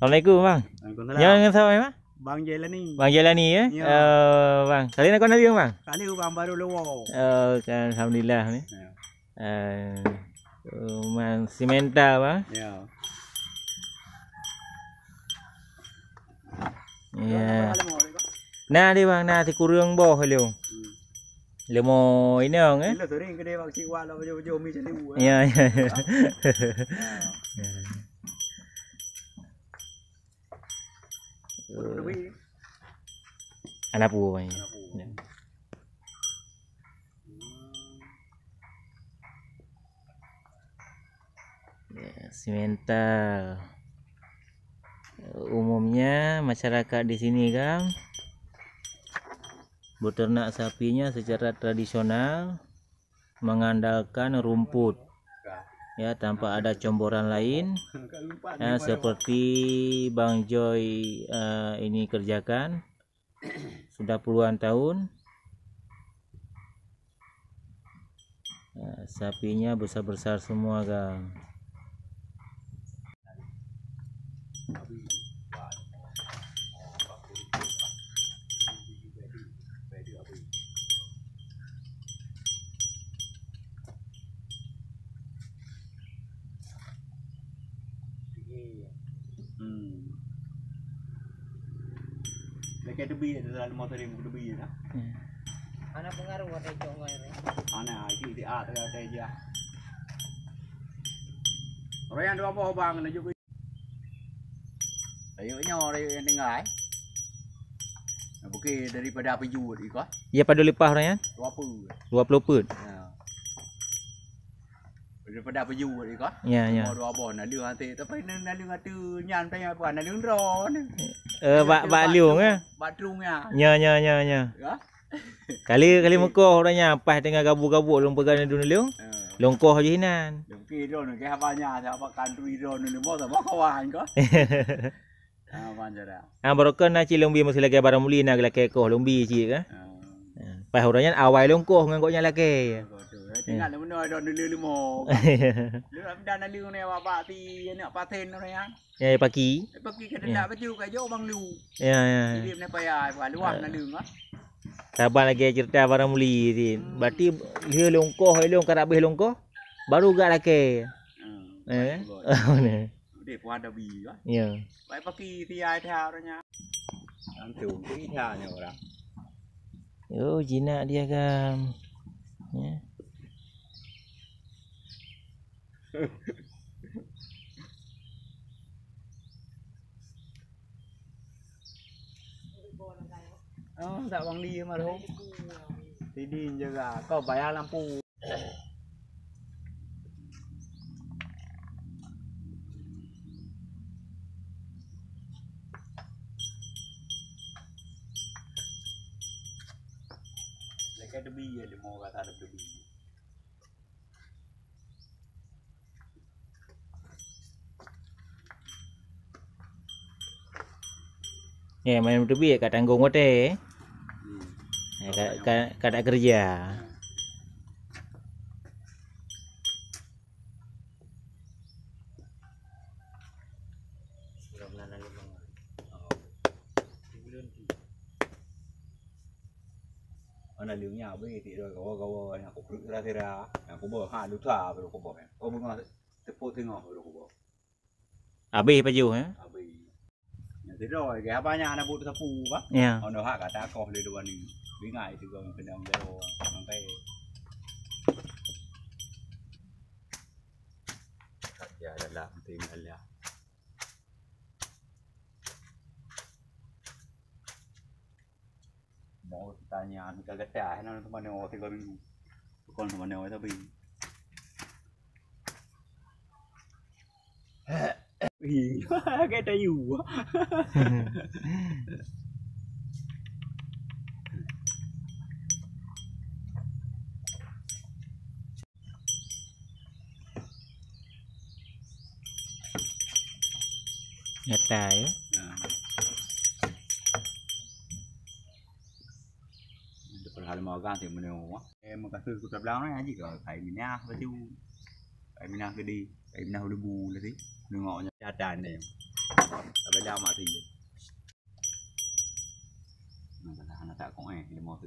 Assalamualaikum bang. Yang sama bang? Bang Jelani. Bang Jelani ya? Ya. Bang, kali nak kau nak bang? Kali bang baru lewo. Kan alhamdulillah ni. Rumah simental bang. Ya. Ya. Nah dia bang, nah si kurang boh lu. Lemo ini bang eh? Ini tu ring kedai bang Ciwa lah baju mi celiu. Ya ya. Anak pu bang. Simental. Umumnya masyarakat di sini kan beternak sapinya secara tradisional mengandalkan rumput ya, tanpa ada comboran lain ya, seperti Bang Joy ini kerjakan sudah puluhan tahun. Sapinya besar-besar semua kan. Lekat debi dalam motor ini debi dah. Ana pengaruh ada congoi ni. Ana iki dia ada dia. Orang yang dua bang nak juga. Ayunya orang yang dengar. Bukan daripada apa jual iko. Ya pada lepas orang ya? 20 put. Daripada apa jual iko. Ya ya. Dua bon nak liu nanti tapi nak liu ngatu nyan pe apa nak liu ron. Bak liung eh. Batrungnya. Ya. Kali Mekah orangnya pas tengah gabuk-gabuk long pegang dulu liung. Longkoh je hinan. Dengki ron ke habanya apa kandui ron ni mau tak kawan ko. Manjara. Barokan nak cilong bi mesti lagi barang muli nak laki koh lombi cik ke. Pas orangnya awal longkoh ngangkoknya laki. Tinggal mana ada limo. Lu dah nak liu ni apa ti nak paten orang yang. Ya pagi. Pagi ke dak baju ke jo bang liu. Ya. Dia ni payah buat luar nak liu ah. Sabar lagi cerita barang muli ni. Berarti dia longkoh elong karak beh longkoh baru gak laki. Mana? Dia pun ada bi ah. Ya. Baik pagi ti ai thao nya. Antu ti thao nya orang. Yo jinak dia kan. Ya. Tak bang dia mah tu. Tidin juga. Kau bayar lampu. Lekat debi ya, dia mau kata ada debi. Ya main debi kat tanggung hotel. Kat kerja. Ana liunya be ti rồi có nhà cũng rực ra thế ra, cũng bờ hai lúa thà rồi cũng bờ, có bưng ngon, tepuk tengok rồi cũng bờ. Habis baju hả? Habis. Thế rồi cái ba nhà nó bụt sapu quá. Dạ. Họ nó hạ cả ta co lên đồ ăn bí ngại thì còn bên ông đeo bằng tay. Kerja dalam tim alia. Mau tanya kita gede nó teman neo thì con teman neo tapi. Cái tay dù Ngata ya. Hal mau gan thì mình em mà cái cuộc tập lắng này gì cả phải mình nha với chú phải mình ăn cái đi phải mình nào đi bù là gì đừng ngọ nhà tràn này. la ma ti. Nah, anak tak kau lemah tu